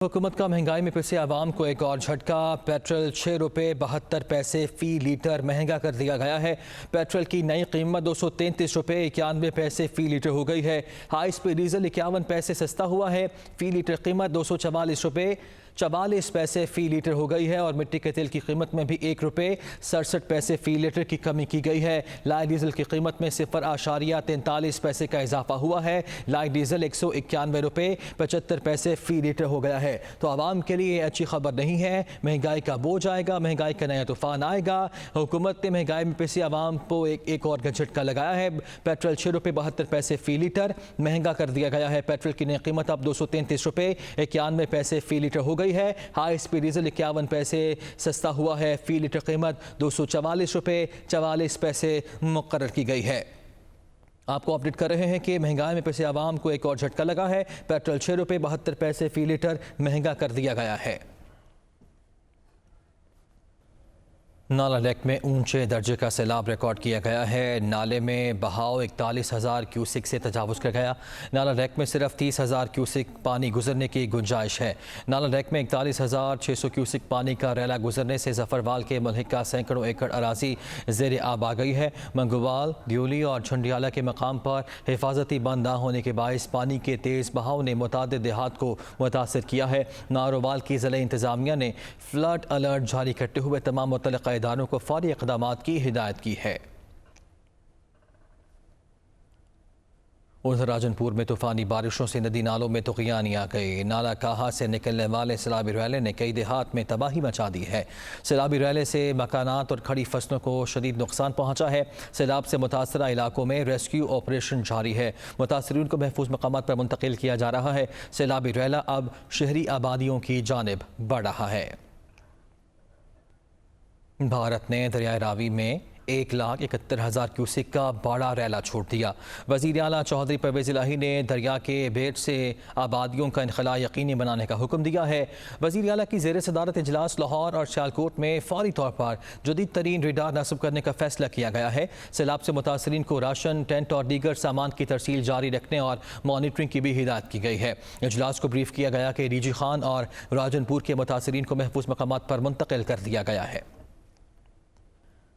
हुकूमत का महंगाई में पिसे आवाम को एक और झटका। पेट्रोल 6 रुपये 72 पैसे फ़ी लीटर महंगा कर दिया गया है। पेट्रोल की नई कीमत 233 रुपये 91 पैसे फ़ी लीटर हो गई है। हाई स्पीड डीजल 51 पैसे सस्ता हुआ है। फ़ी लीटर कीमत 244 रुपये 44 पैसे फ़ी लीटर हो गई है और मिट्टी के तेल की कीमत में भी 1 रुपये 67 पैसे फ़ी लीटर की कमी की गई है। लाइट डीजल की कीमत में 0.43 पैसे का इजाफा हुआ है। लाइट डीजल 191 रुपये 75 पैसे फ़ी लीटर हो गया है। तो आवाम के लिए अच्छी खबर नहीं है। महंगाई का बोझ आएगा, महंगाई का नया तूफान आएगा। हुकूमत ने महंगाई में पिसी आवाम को एक और झटका लगाया है। पेट्रोल 6 रुपये 72 पैसे फ़ी लीटर महंगा कर दिया गया है। पेट्रोल की नई कीमत अब 233 रुपये 91 पैसे फ़ी लीटर हो गई है। हाई स्पीड डीजल 51 पैसे सस्ता हुआ है। फ़ी लीटर कीमत 244 रुपये 44 पैसे मुकर्रर की गई है। आपको अपडेट कर रहे हैं कि महंगाई में पिसे आवाम को एक और झटका लगा है। पेट्रोल 6 रुपये 72 पैसे फ़ी लीटर महंगा कर दिया गया है। नाला लेक में ऊंचे दर्जे का सैलाब रिकॉर्ड किया गया है। नाले में बहाव 41,000 क्यूसिक से तजावुज़ कर गया। नाला लेक में सिर्फ 30,000 क्यूसिक पानी गुजरने की गुंजाइश है। नाला लेक में 41,600 क्यूसिक पानी का रैला गुजरने से जफरवाल के मुल्हिका सैकड़ों एकड़ अराजी ज़ेर आब आ गई है। मंगोवाल, ब्यूली और झुंडियाला के मकाम पर हिफाजती बंद न होने के बायस पानी के तेज़ बहाव ने मुतादिद देहात को मुतासर किया है। नारोवाल की ज़िला इंतज़ामिया ने फ्लड अलर्ट जारी करते हुए तमाम मुतल्लिक़ा इदारों को फौरी इक़दामात की हिदायत की है। उधर राजनपुर में तूफ़ानी बारिशों से नदी नालों में तुग़यानी आ गई। नाला काहा से निकलने वाले सैलाबी रैले ने कई देहात में तबाही मचा दी है। सैलाबी रैले से मकानात और खड़ी फसलों को शदीद नुकसान पहुँचा है। सैलाब से मुतासरा इलाकों में रेस्क्यू ऑपरेशन जारी है। मुतासरीन को महफूज मकामात पर मुंतकिल किया जा रहा है। सैलाबी रैला अब शहरी आबादियों की जानिब बढ़ रहा है। भारत ने दरियाए रावी में 1,71,000 क्यूसिक का बड़ा रैला छोड़ दिया। वज़ीर आला चौधरी परवेज़ इलाही ने दरिया के बेट से आबादियों का इनखला यकीनी बनाने का हुक्म दिया है। वज़ीर आला की ज़ेर सदारत इजलास लाहौर और सियालकोट में फौरी तौर पर जदीद तरीन रेडार नस्ब करने का फैसला किया गया है। सैलाब से मुतासरीन को राशन, टेंट और दीगर सामान की तरसील जारी रखने और मॉनिटरिंग की भी हिदायत की गई है। इजलास को ब्रीफ किया गया कि डीजी खान और राजनपुर के मुतासरीन को महफूज मकामात पर मुंतकिल कर दिया गया है।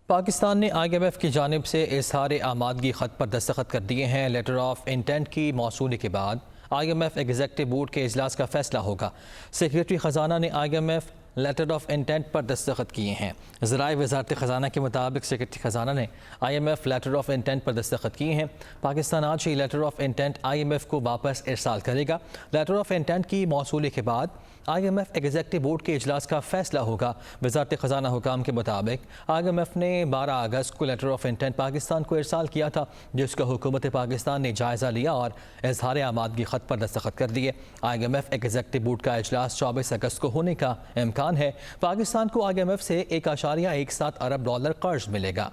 पाकिस्तान ने IMF की जानिब से इज़हार आमादगी ख़त पर दस्तखत कर दिए हैं। लेटर ऑफ इंटेंट की मौसूली के बाद IMF एग्जीक्यूटिव बोर्ड के इजलास का फैसला होगा। सेक्रेटरी ख़जाना ने IMF लेटर ऑफ इंटेंट पर दस्तखत किए हैं। ज़राए वज़ारत ख़जाना के मुताबिक सेक्रेटरी ख़जाना ने IMF लेटर ऑफ इंटेंट पर दस्तखत किए हैं। पाकिस्तान आज ही लेटर ऑफ इंटेंट IMF को वापस इरसाल करेगा। लेटर ऑफ इंटेंट की मौसूली के बाद IMF एग्जीक्यूटिव बोर्ड के इजलास का फैसला होगा। वज़ारत ख़जाना हुकाम के मुताबिक IMF ने 12 अगस्त को लेटर ऑफ इंटेंट पाकिस्तान को इरसाल किया था, जिसका हुकूमत पाकिस्तान ने जायज़ा लिया और इज़हार आमादगी ख़त पर दस्तखत कर दिए। IMF एग्जीक्यूटिव बोर्ड का इजलास 24 अगस्त को होने का इम्कान है। पाकिस्तान को IMF से 1.17 अरब डॉलर कर्ज मिलेगा।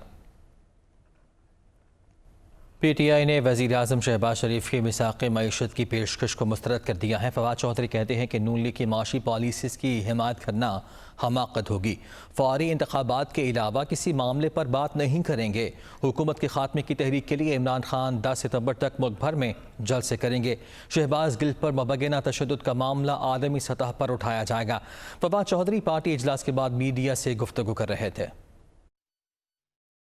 PTI ने वज़ीर आज़म शहबाज शरीफ की मिसाक़ मईशत की पेशकश को मुस्तरद कर दिया है। फवाद चौधरी कहते हैं कि नून लीग की माशी पॉलिसीज़ की हिमायत करना हमाकत होगी। फौरी इंतखाबात के अलावा किसी मामले पर बात नहीं करेंगे। हुकूमत के खात्मे की तहरीक के लिए इमरान खान 10 सितंबर तक मुल्क भर में जलसे करेंगे। शहबाज गिल पर मुबैना तशद्दुद का मामला आलमी सतह पर उठाया जाएगा। फवाद चौधरी पार्टी इजलास के बाद मीडिया से गुफ्तगू कर रहे थे।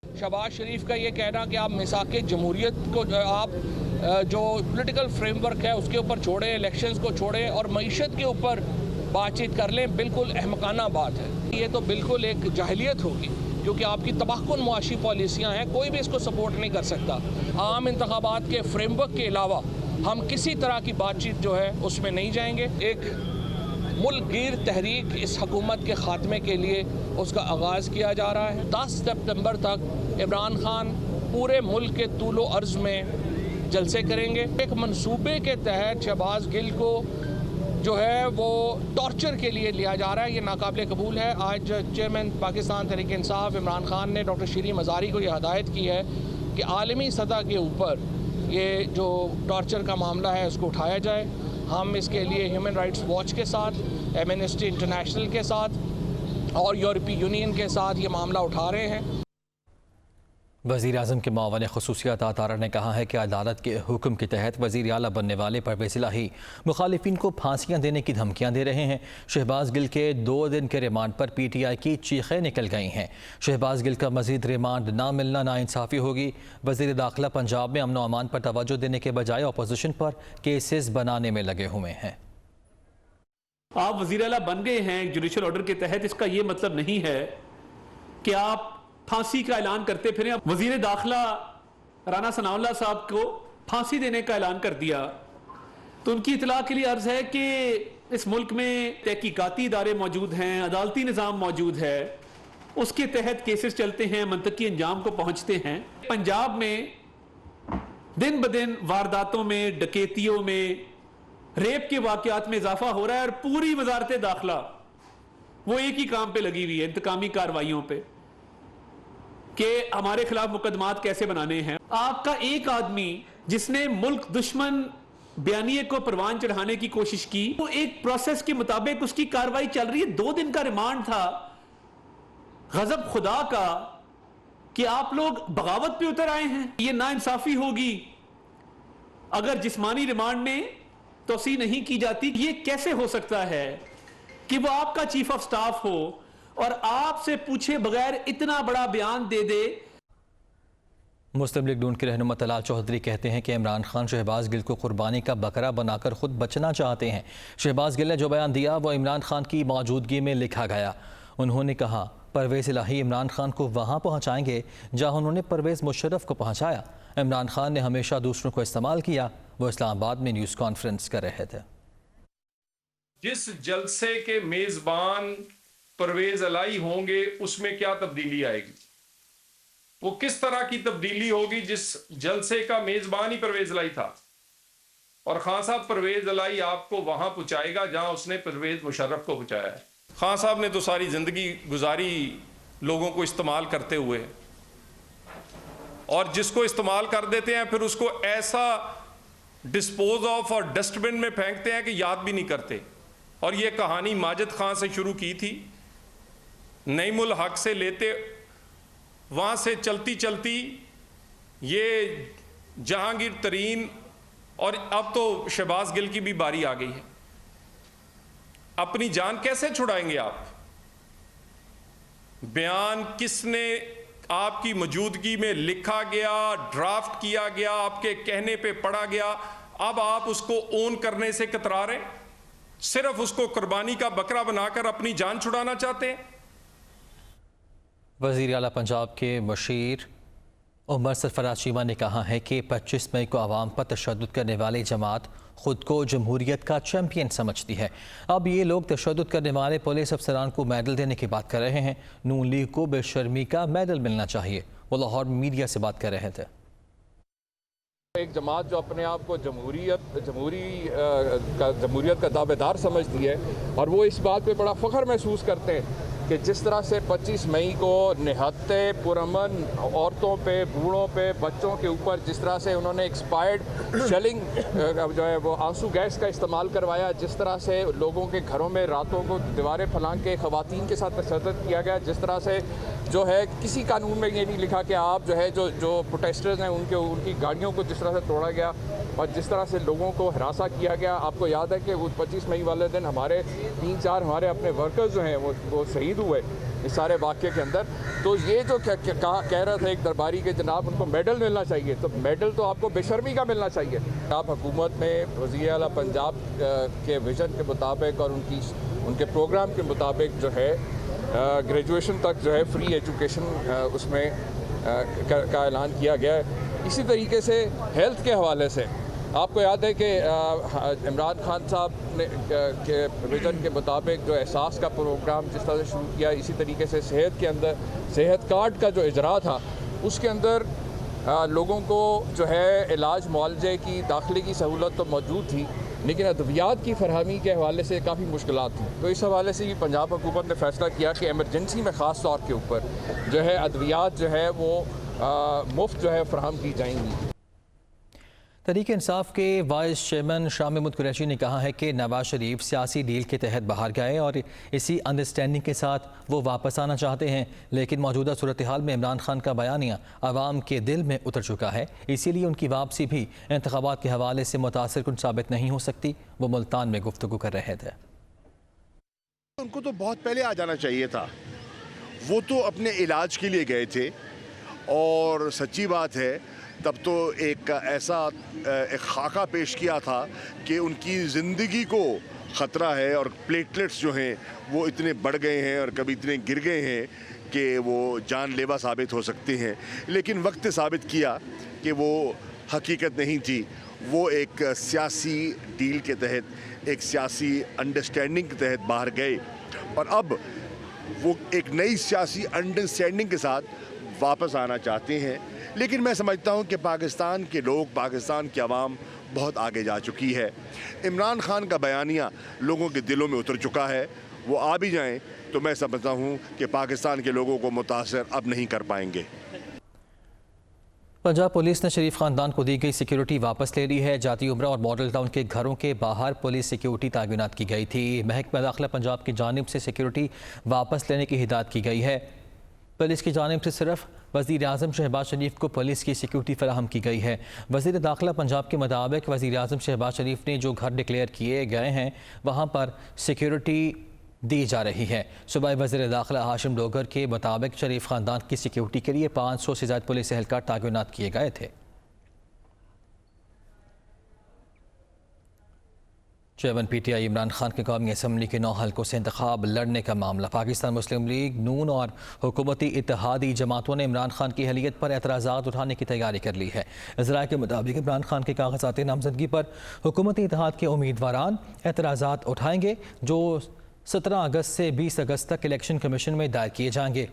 शहबाज शरीफ का ये कहना कि आप मिसाक़ जमहूरियत को आप जो पॉलिटिकल फ्रेमवर्क है उसके ऊपर छोड़ें, इलेक्शंस को छोड़ें और मईशत के ऊपर बातचीत कर लें, बिल्कुल अहमकाना बात है। ये तो बिल्कुल एक जाहिलियत होगी, क्योंकि आपकी तबाहकुन मुआशी पॉलिसियाँ हैं, कोई भी इसको सपोर्ट नहीं कर सकता। आम इंतखाबात के फ्रेमवर्क के अलावा हम किसी तरह की बातचीत जो है उसमें नहीं जाएंगे। एक मुल्कगीर तहरीक इस हुकूमत के ख़ात्मे के लिए उसका आगाज़ किया जा रहा है। 10 सितंबर तक इमरान खान पूरे मुल्क के तूलो अर्ज़ में जलसे करेंगे। एक मंसूबे के तहत शहबाज गिल को जो है वो टॉर्चर के लिए लिया जा रहा है, ये नाकाबिले कबूल है। आज चेयरमैन पाकिस्तान तहरीक इंसाफ इमरान खान ने डॉक्टर शीरी मज़ारी को ये हदायत की है कि आलमी सतह के ऊपर ये जो टॉर्चर का मामला है उसको उठाया जाए। हम इसके लिए ह्यूमन राइट्स वॉच के साथ, एमनेस्टी इंटरनेशनल के साथ और यूरोपीय यूनियन के साथ ये मामला उठा रहे हैं। वज़ीर आज़म के मावन ख़ुसूसियत तारा ने कहा है कि अदालत के हुक्म के तहत वज़ीर आला बनने वाले परवेज़ इलाही मुखालिफिन को फांसियाँ देने की धमकियाँ दे रहे हैं। शहबाज गिल के 2 दिन के रिमांड पर PTI की चीखें निकल गई हैं। शहबाज गिल का मज़ीद रिमांड ना मिलना नाइंसाफ़ी होगी। वज़ीर दाखिला पंजाब में अमन व अमान पर तवज्जो देने के बजाय अपोजिशन पर केसेस बनाने में लगे हुए हैं। आप वज़ीर आला बन गए हैं जुडिशल ऑर्डर के तहत, इसका ये मतलब नहीं है कि आप फांसी का ऐलान करते फिरें। वजीर दाखिला राना सनाउल्लाह साहब को फांसी देने का ऐलान कर दिया, तो उनकी इतला के लिए अर्ज है कि इस मुल्क में तहकीकाती इदारे मौजूद हैं, अदालती निज़ाम मौजूद है, उसके तहत केसेस चलते हैं, मंतकी अंजाम को पहुंचते हैं। पंजाब में दिन ब दिन वारदातों में, डकैतियों में, रेप के वाकयात में इजाफा हो रहा है और पूरी वजारत दाखिला वो एक ही काम पे लगी हुई है, इंतकामी कार्रवाइयों पे, कि हमारे खिलाफ मुकदमात कैसे बनाने हैं। आपका एक आदमी जिसने मुल्क दुश्मन बयानिए को परवान चढ़ाने की कोशिश की, वो एक प्रोसेस के मुताबिक उसकी कार्रवाई चल रही है। 2 दिन का रिमांड था। गजब खुदा का कि आप लोग बगावत पे उतर आए हैं। ये नाइंसाफी होगी अगर जिस्मानी रिमांड में तोसी नहीं की जाती। ये कैसे हो सकता है कि वो आपका चीफ ऑफ स्टाफ हो और आपसे पूछे बगैर इतना बड़ा बयान दे दे। मुस्लिम लीग नून के रहनुमा तलाल चौधरी कहते हैं कि इमरान खान शहबाज गिल को कुर्बानी का बकरा बनाकर खुद बचना चाहते हैं। शहबाज गिल ने जो बयान दिया वो इमरान खान की मौजूदगी में लिखा गया। उन्होंने कहा परवेज़ इलाही इमरान खान को वहाँ पहुँचाएंगे जहाँ उन्होंने परवेज़ मुशर्रफ को पहुँचाया। इमरान खान ने हमेशा दूसरों को इस्तेमाल किया। वो इस्लामाबाद में न्यूज़ कॉन्फ्रेंस कर रहे थे। जिस जलसे के मेज़बान परवेज़ इलाही होंगे उसमें क्या तब्दीली आएगी, वो किस तरह की तब्दीली होगी जिस जलसे का मेज़बान ही परवेज़ इलाही था। और खान साहब परवेज़ इलाही आपको वहां पहुंचाएगा जहां उसने परवेज़ मुशर्रफ को पहुंचाया है। खान साहब ने तो सारी जिंदगी गुजारी लोगों को इस्तेमाल करते हुए, और जिसको इस्तेमाल कर देते हैं फिर उसको ऐसा डिस्पोज ऑफ और डस्टबिन में फेंकते हैं कि याद भी नहीं करते। और ये कहानी माजिद खान से शुरू की थी, नईमुल हक से लेते, वहाँ से चलती चलती ये जहांगीर तरीन और अब तो शहबाज गिल की भी बारी आ गई है। अपनी जान कैसे छुड़ाएंगे आप? बयान किसने आपकी मौजूदगी में लिखा गया, ड्राफ्ट किया गया, आपके कहने पे पढ़ा गया, अब आप उसको ओन करने से कतरा रहे, सिर्फ उसको कुर्बानी का बकरा बनाकर अपनी जान छुड़ाना चाहते हैं। वज़ीर आला पंजाब के मशीर उमर सरफराज चीमा ने कहा है कि 25 मई को आवाम पर तशद्दुद करने वाली जमात खुद को जमहूरियत का चैम्पियन समझती है। अब ये लोग तशद्दुद करने वाले पुलिस अफसरान को मेडल देने की बात कर रहे हैं। नून लीग को बेशर्मी का मेडल मिलना चाहिए। वो लाहौर मीडिया से बात कर रहे थे। एक जमात जो अपने आप को जमहूरियत का दावेदार समझती है और वो इस बात पे बड़ा फ़ख्र महसूस करते हैं कि जिस तरह से 25 मई को निहत्ते पुरअमन औरतों पे, बूढ़ों पे, बच्चों के ऊपर जिस तरह से उन्होंने एक्सपायर्ड शेलिंग जो है वो आंसू गैस का इस्तेमाल करवाया, जिस तरह से लोगों के घरों में रातों को दीवारें फलांग के ख़वातीन के साथ तशद्दुद किया गया, जिस तरह से जो है किसी कानून में ये नहीं लिखा कि आप जो है जो प्रोटेस्टर्स हैं उनकी गाड़ियों को जिस तरह से तोड़ा गया और जिस तरह से लोगों को हरासा किया गया। आपको याद है कि वो 25 मई वाले दिन हमारे 3-4 हमारे अपने वर्कर्स जो हैं वो शहीद हुए इस सारे वाक़े के अंदर। तो ये जो कह रहा था एक दरबारी के जनाब उनको मेडल मिलना चाहिए, तो मेडल तो आपको बेशर्मी का मिलना चाहिए। आप हुकूमत में वज़ीर आला पंजाब के विज़न के मुताबिक और उनके प्रोग्राम के मुताबिक जो है ग्रेजुएशन तक जो है फ्री एजुकेशन उसमें का ऐलान किया गया है। इसी तरीके से हेल्थ के हवाले से आपको याद है कि इमरान खान साहब ने के विज़न के मुताबिक जो एहसास का प्रोग्राम जिस तरह से शुरू किया, इसी तरीके से सेहत के अंदर सेहत कार्ड का जो इजरा था उसके अंदर लोगों को जो है इलाज मुआलजे की दाखिले की सहूलत तो मौजूद थी, लेकिन अद्वियात की फरहमी के हवाले से काफ़ी मुश्किलात थी। तो इस हवाले से भी पंजाब हुकूमत ने फैसला किया कि एमरजेंसी में ख़ास तौर के ऊपर जो है अद्वियात जो है वो मुफ्त जो है फराहम की जाएंगी। तहरीक इंसाफ के वाइस चेयरमैन शाह महमूद कुरैशी ने कहा है कि नवाज शरीफ सियासी डील के तहत बाहर गए और इसी अंडरस्टैंडिंग के साथ वो वापस आना चाहते हैं, लेकिन मौजूदा सूरत हाल में इमरान खान का बयानिया आवाम के दिल में उतर चुका है, इसीलिए उनकी वापसी भी इंतखाबात के हवाले से मुतासिर कुन साबित नहीं हो सकती। वो मुल्तान में गुफ्तगू कर रहे थे। उनको तो बहुत पहले आ जाना चाहिए था, वो तो अपने इलाज के लिए गए थे और सच्ची बात है तब तो एक ऐसा एक खाका पेश किया था कि उनकी ज़िंदगी को ख़तरा है और प्लेटलेट्स जो हैं वो इतने बढ़ गए हैं और कभी इतने गिर गए हैं कि वो जानलेवा साबित हो सकते हैं। लेकिन वक्त साबित किया कि वो हकीकत नहीं थी, वो एक सियासी डील के तहत, एक सियासी अंडरस्टैंडिंग के तहत बाहर गए और अब वो एक नई सियासी अंडरस्टैंडिंग के साथ वापस आना चाहते हैं। लेकिन मैं समझता हूं कि पाकिस्तान के लोग, पाकिस्तान की आवाम बहुत आगे जा चुकी है। इमरान खान का बयानिया लोगों के दिलों में उतर चुका है, वो आ भी जाएं तो मैं समझता हूं कि पाकिस्तान के लोगों को मुतासर अब नहीं कर पाएंगे। पंजाब पुलिस ने शरीफ खानदान को दी गई सिक्योरिटी वापस ले ली है। जाती उमरा और मॉडल टाउन के घरों के बाहर पुलिस सिक्योरिटी तैनात की गई थी। महकमा दाखिला पंजाब की जानिब से सिक्योरिटी वापस लेने की हिदायत की गई है। पुलिस की जानिब से सिर्फ वज़ीर आज़म शहबाज शरीफ को पुलिस की सिक्योरिटी फराहम की गई है। वज़ीर दाखिला पंजाब के मुताबिक वज़ीर आज़म शहबाज शरीफ ने जो घर डिक्लेयर किए गए हैं वहाँ पर सिक्योरिटी दी जा रही है। सूबाई वज़ीर दाखिला हाशिम डोगर के मुताबिक शरीफ ख़ानदान की सिक्योरिटी के लिए 500 से ज़्यादा पुलिस एहलकार तैनात किए गए थे। चेयरमैन PTI इमरान खान के कौमी असम्बली के 9 हल्कों से इंतखाब लड़ने का मामला। पाकिस्तान मुस्लिम लीग, नून और हुकूमती इत्तेहादी जमातों ने इमरान खान की अहलियत पर एतराज़ात उठाने की तैयारी कर ली है। ज़राए के मुताबिक इमरान खान के कागजात नामजदगी पर हुकूमती इत्तेहाद के उम्मीदवारान एतराज़ात उठाएंगे जो 17 अगस्त से 20 अगस्त तक इलेक्शन कमीशन में दायर किए जाएंगे।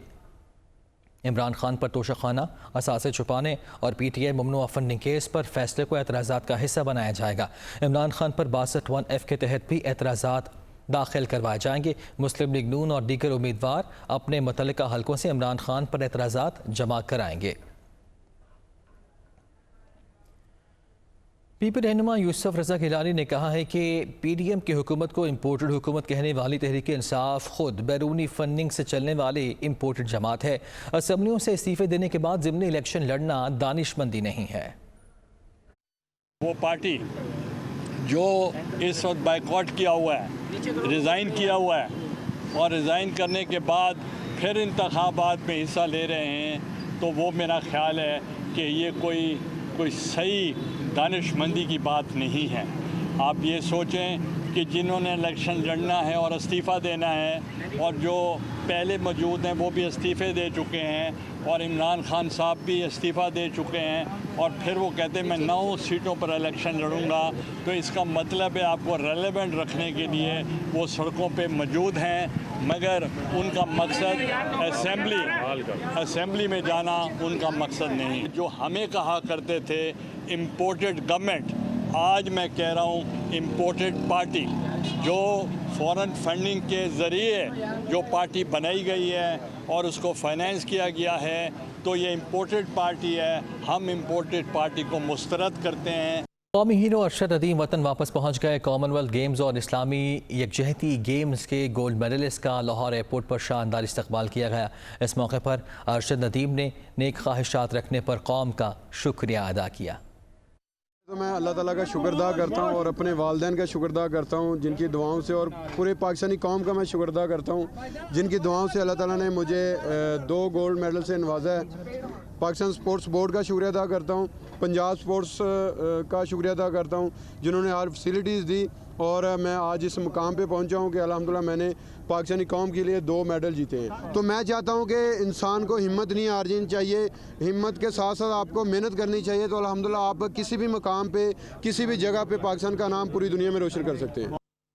इमरान खान पर तोशाखाना, असासे छुपाने और PTI ममनुआ फंडिंग केस पर फैसले को एतराज़ात का हिस्सा बनाया जाएगा। इमरान खान पर 62(1)(f) के तहत भी एतराज़ात दाखिल करवाए जाएंगे। मुस्लिम लीग, नून और दीगर उम्मीदवार अपने मुतल्लिका हल्कों से इमरान खान पर एतराज़ात जमा कराएंगे। PP रहनुमा यूसुफ रज़ा गिलानी ने कहा है कि PDM की हुकूमत को इम्पोर्टेड हुकूमत कहने वाली तहरीक इंसाफ खुद बैरूनी फंडिंग से चलने वाली इम्पोर्टेड जमात है। असम्बलियों से इस्तीफे देने के बाद ज़िमनी इलेक्शन लड़ना दानिशमंदी नहीं है। वो पार्टी जो इस वक्त बाइकआउट किया हुआ है, रिज़ाइन किया हुआ है और रिज़ाइन करने के बाद फिर इंतखाबात में हिस्सा ले रहे हैं, तो वो मेरा ख्याल है कि ये कोई सही दानिशमंदी की बात नहीं है। आप ये सोचें कि जिन्होंने इलेक्शन लड़ना है और इस्तीफ़ा देना है और जो पहले मौजूद हैं वो भी इस्तीफ़े दे चुके हैं और इमरान खान साहब भी इस्तीफ़ा दे चुके हैं और फिर वो कहते हैं मैं 9 सीटों पर इलेक्शन लड़ूंगा, तो इसका मतलब है आपको रेलेवेंट रखने के लिए वो सड़कों पे मौजूद हैं, मगर उनका मकसद असेंबली में जाना उनका मकसद नहीं। जो हमें कहा करते थे इम्पोर्टेड गवर्नमेंट, आज मैं कह रहा हूँ इम्पोर्टेड पार्टी, जो फॉरेन फंडिंग के ज़रिए जो पार्टी बनाई गई है और उसको फाइनेंस किया गया है, तो ये इम्पोर्टेड पार्टी है। हम इम्पोर्टेड पार्टी को मुस्तरद करते हैं। कौमी हीरो अरशद नदीम वतन वापस पहुँच गए। कॉमनवेल्थ गेम्स और इस्लामी यकजहती गेम्स के गोल्ड मेडलिस्ट का लाहौर एयरपोर्ट पर शानदार इस्तकबाल किया गया। इस मौके पर अरशद नदीम ने नेक ख्वाहिशात रखने पर कौम का शुक्रिया अदा किया। तो मैं अल्लाह ताला का शुक्र अदा करता हूँ और अपने वालिदैन का शुक्र अदा करता हूँ जिनकी दुआओं से, और पूरे पाकिस्तानी कौम का मैं शुक्र अदा करता हूँ जिनकी दुआओं से अल्लाह ताला ने मुझे 2 गोल्ड मेडल से नवाजा है। पाकिस्तान स्पोर्ट्स बोर्ड का शुक्रिया अदा करता हूँ, पंजाब स्पोर्ट्स का शुक्रिया अदा करता हूँ जिन्होंने हर फैसिलिटीज़ दी और मैं आज इस मुकाम पे पहुँचा हूँ कि अल्हम्दुलिल्लाह मैंने पाकिस्तानी कौम के लिए 2 मेडल जीते हैं। तो मैं चाहता हूँ कि इंसान को हिम्मत नहीं हारनी चाहिए, हिम्मत के साथ साथ आपको मेहनत करनी चाहिए, तो अल्हम्दुलिल्लाह आप किसी भी मुकाम पे, किसी भी जगह पे पाकिस्तान का नाम पूरी दुनिया में रोशन कर सकते हैं।